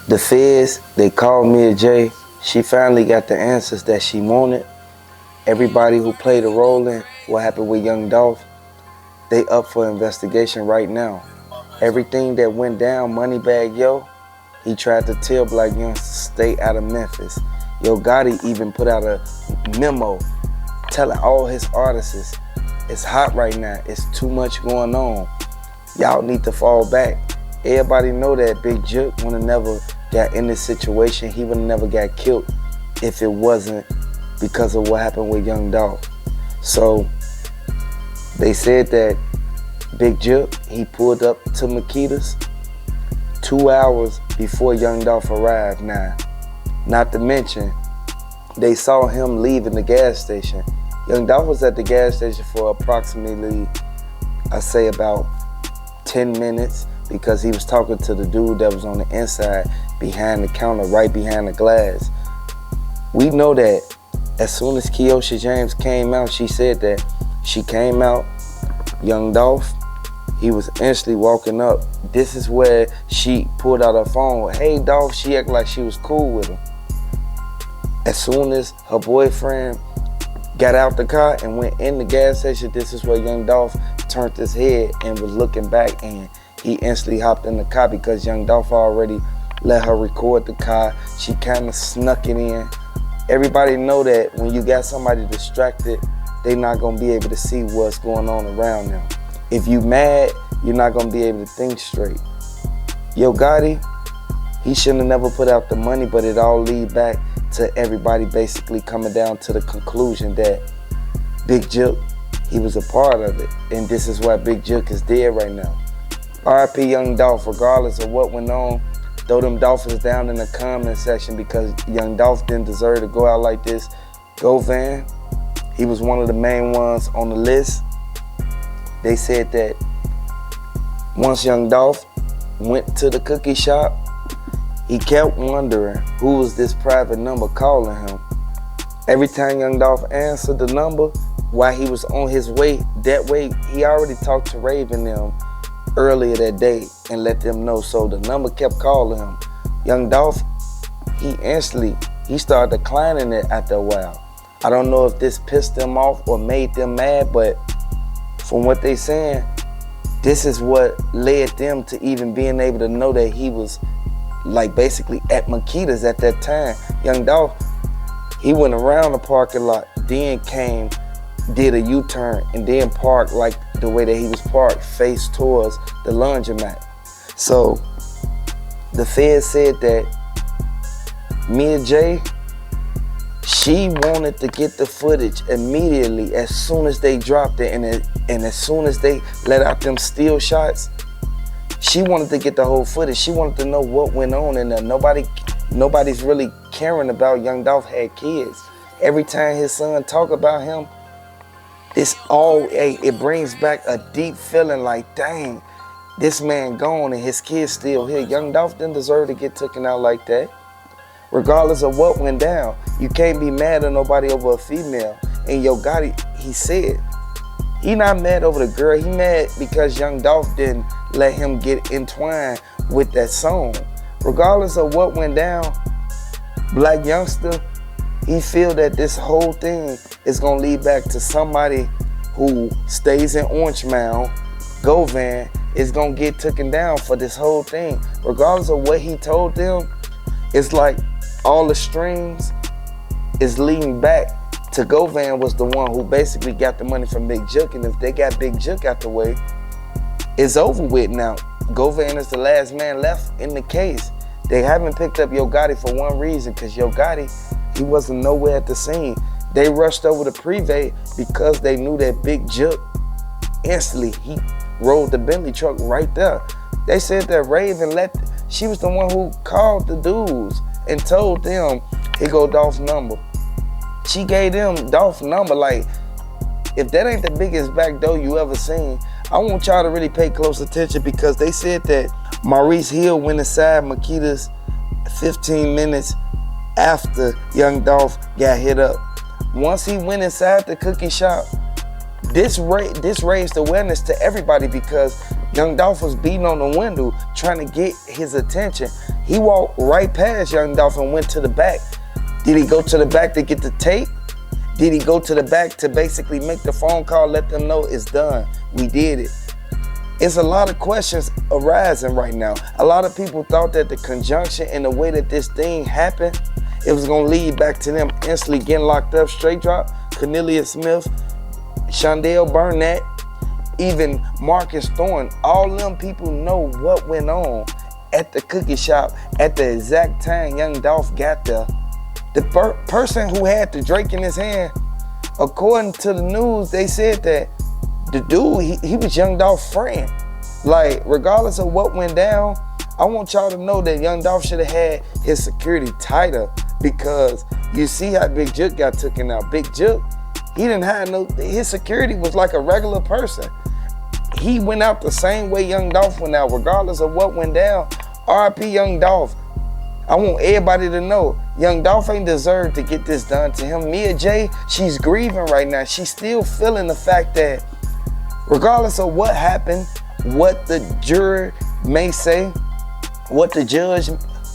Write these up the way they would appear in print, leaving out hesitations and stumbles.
The feds, they called Mia J. She finally got the answers that she wanted. Everybody who played a role in what happened with young Dolph, they up for investigation right now. Everything that went down, Moneybagg Yo, he tried to tell black youngsters to stay out of Memphis. Yo Gotti even put out a memo telling all his artists, it's hot right now, it's too much going on. Y'all need to fall back. Everybody know that Big Jook would have never got in this situation. He would have never got killed if it wasn't because of what happened with young Dolph. So they said that Big Jook, he pulled up to Makita's 2 hours before young Dolph arrived. Now, not to mention, they saw him leaving the gas station. Young Dolph was at the gas station for approximately, I say about 10 minutes because he was talking to the dude that was on the inside behind the counter, right behind the glass. We know that as soon as Keosha James came out, she said that she came out, young Dolph, he was instantly walking up. This is where she pulled out her phone. Hey Dolph, she acted like she was cool with him. As soon as her boyfriend got out the car and went in the gas station, this is where young Dolph turned his head and was looking back, and he instantly hopped in the car because young Dolph already let her record the car. She kind of snuck it in. Everybody know that when you got somebody distracted, they not gonna be able to see what's going on around them. If you mad, you're not gonna be able to think straight. Yo Gotti, he shouldn't have never put out the money, but it all lead back to everybody basically coming down to the conclusion that Big Jook, he was a part of it. And this is why Big Jook is dead right now. R.I.P. young Dolph, regardless of what went on, throw them dolphins down in the comment section because young Dolph didn't deserve to go out like this. Go Van, he was one of the main ones on the list. They said that once young Dolph went to the cookie shop, he kept wondering who was this private number calling him. Every time young Dolph answered the number, while he was on his way that way, he already talked to Raven them earlier that day and let them know. So the number kept calling him. Young Dolph, he started declining it after a while. I don't know if this pissed them off or made them mad, but from what they saying, this is what led them to even being able to know that he was like basically at Makita's at that time. Young Dolph, he went around the parking lot, then came, did a U-turn, and then parked like the way that he was parked, face towards the laundromat. So the Fed said that Mia J, she wanted to get the footage immediately as soon as they dropped it, and as soon as they let out them still shots, she wanted to get the whole footage. She wanted to know what went on in there. Nobody's really caring about young Dolph had kids. Every time his son talk about him, it brings back a deep feeling like, dang, this man gone and his kid's still here. Young Dolph didn't deserve to get taken out like that. Regardless of what went down, you can't be mad at nobody over a female. And Yo Gotti, he said, he not mad over the girl, he mad because young Dolph didn't let him get entwined with that song. Regardless of what went down, black youngster, he feel that this whole thing is gonna lead back to somebody who stays in Orange Mound, Govan, is gonna get taken down for this whole thing. Regardless of what he told them, it's like all the strings is leading back to Govan was the one who basically got the money from Big Jook, and if they got Big Jook out the way, it's over with now. Govan is the last man left in the case. They haven't picked up Yo Gotti for one reason, because Yo Gotti, he wasn't nowhere at the scene. They rushed over to Privé because they knew that Big Jook, instantly, he rolled the Bentley truck right there. They said that Raven she was the one who called the dudes and told them, here go Dolph's number. She gave them Dolph's number. Like, if that ain't the biggest back door you ever seen, I want y'all to really pay close attention, because they said that Maurice Hill went inside Makita's 15 minutes after young Dolph got hit up. Once he went inside the cookie shop, This raised awareness to everybody because Young Dolph was beating on the window trying to get his attention. He walked right past Young Dolph and went to the back. Did he go to the back to get the tape? Did he go to the back to basically make the phone call, let them know it's done, we did it? It's a lot of questions arising right now. A lot of people thought that the conjunction and the way that this thing happened, it was gonna lead back to them instantly getting locked up, straight drop. Cornelia Smith, Shondell Burnett, even Marcus Thorne, all them people know what went on at the cookie shop at the exact time Young Dolph got there. The person who had the Drake in his hand, according to the news, they said that the dude, he was Young Dolph's friend. Like, regardless of what went down, I want y'all to know that Young Dolph should have had his security tighter, because you see how Big Jook got taken out. Big Jook, he didn't have his security was like a regular person. He went out the same way Young Dolph went out, regardless of what went down. R.I.P. Young Dolph. I want everybody to know, Young Dolph ain't deserved to get this done to him. Mia J, she's grieving right now. She's still feeling the fact that regardless of what happened, what the jury may say, what the judge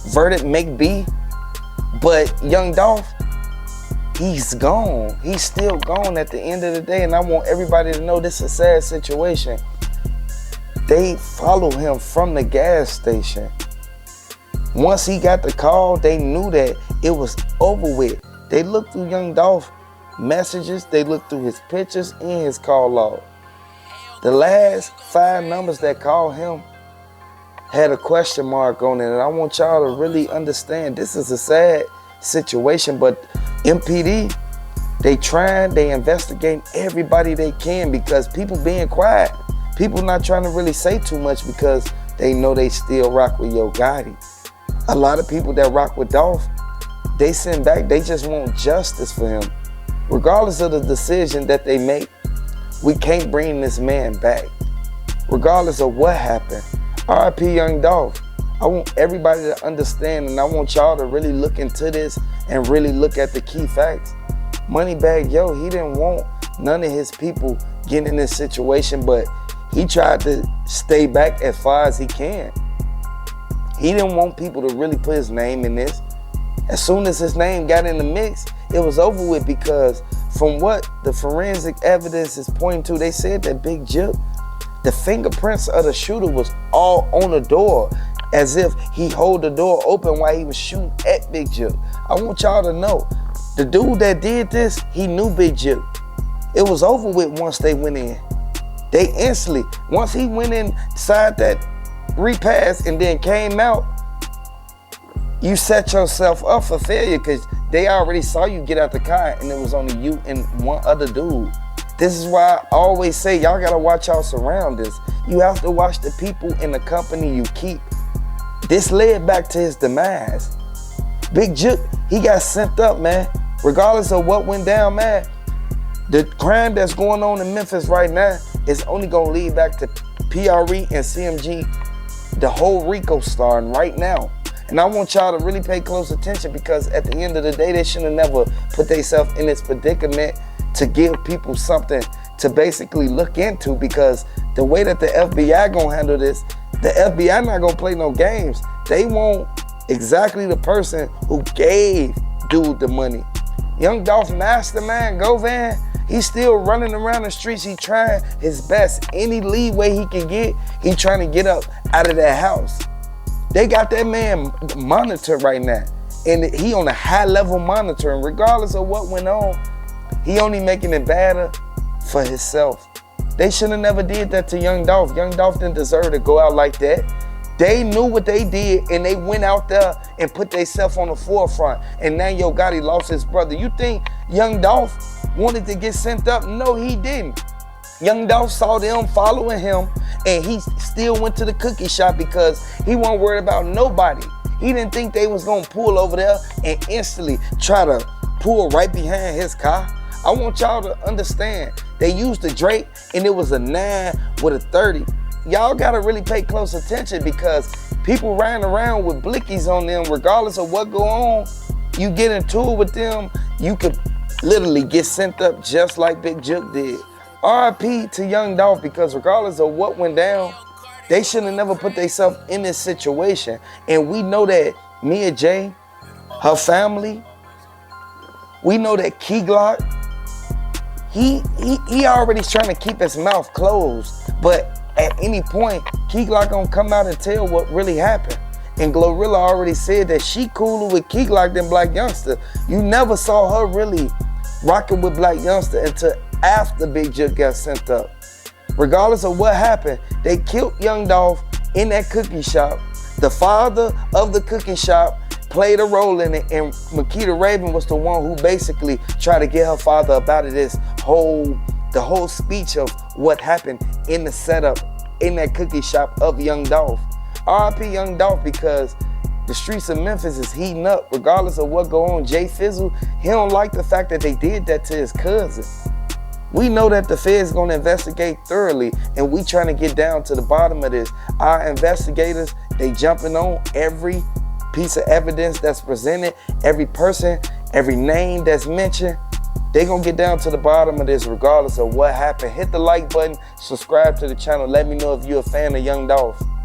verdict may be, but Young Dolph, he's gone. He's still gone at the end of the day, and I want everybody to know this is a sad situation. They followed him from the gas station. Once he got the call, they knew that it was over with. They looked through Young Dolph messages, they looked through his pictures and his call log. The last 5 numbers that called him had a question mark on it, and I want y'all to really understand this is a sad situation, but MPD, they investigating everybody they can because people being quiet. People not trying to really say too much because they know they still rock with Yo Gotti. A lot of people that rock with Dolph, they send back, they just want justice for him. Regardless of the decision that they make, we can't bring this man back. Regardless of what happened, R.I.P. Young Dolph. I want everybody to understand, and I want y'all to really look into this and really look at the key facts. Moneybagg Yo, he didn't want none of his people getting in this situation, but he tried to stay back as far as he can. He didn't want people to really put his name in this. As soon as his name got in the mix, it was over with, because from what the forensic evidence is pointing to, they said that Big Jook, the fingerprints of the shooter was all on the door, as if he hold the door open while he was shooting at Big Jook. I want y'all to know, the dude that did this, he knew Big Jook. It was over with once they went in. They instantly, once he went inside that repass and then came out, you set yourself up for failure because they already saw you get out the car and it was only you and one other dude. This is why I always say y'all gotta watch y'all surroundings. You have to watch the people in the company you keep. This led back to his demise. Big Jook, he got sent up, man. Regardless of what went down, man, the crime that's going on in Memphis right now is only gonna lead back to PRE and CMG, the whole RICO starting right now. And I want y'all to really pay close attention, because at the end of the day, they should have never put themselves in this predicament to give people something to basically look into, because the way that the FBI gonna handle this, the FBI not gonna play no games. They want exactly the person who gave dude the money. Young Dolph mastermind, Govan, he's still running around the streets. He trying his best. Any leeway he can get, he trying to get up out of that house. They got that man monitored right now, and he on a high level monitoring. Regardless of what went on, he only making it better for himself. They should have never did that to Young Dolph. Young Dolph didn't deserve to go out like that. They knew what they did, and they went out there and put themselves on the forefront. And now Yo Gotti lost his brother. You think Young Dolph wanted to get sent up? No, he didn't. Young Dolph saw them following him, and he still went to the cookie shop because he wasn't worried about nobody. He didn't think they was gonna pull over there and instantly try to pull right behind his car. I want y'all to understand, they used the Drake and it was a 9 with a 30. Y'all gotta really pay close attention, because people riding around with blickies on them, regardless of what go on, you get into it with them, you could literally get sent up just like Big Jook did. RIP to Young Dolph, because regardless of what went down, they should have never put themselves in this situation. And we know that Mia J, her family, we know that Key Glock, he already trying to keep his mouth closed. But at any point, Key Glock gonna come out and tell what really happened. And Glorilla already said that she cooler with Key Glock than Black Youngster. You never saw her really rocking with Black Youngster until after Big Jug got sent up. Regardless of what happened, they killed Young Dolph in that cookie shop. The father of the cookie shop played a role in it, and Makita Raven was the one who basically tried to get her father about it. The whole speech of what happened in the setup in that cookie shop of Young Dolph. RIP Young Dolph, because the streets of Memphis is heating up. Regardless of what go on, Jay Fizzle, he don't like the fact that they did that to his cousin. We know that the Fed's gonna investigate thoroughly, and we trying to get down to the bottom of this. Our investigators, they jumping on every piece of evidence that's presented, every person, every name that's mentioned. They gonna get down to the bottom of this regardless of what happened. Hit the like button, subscribe to the channel. Let me know if you're a fan of Young Dolph.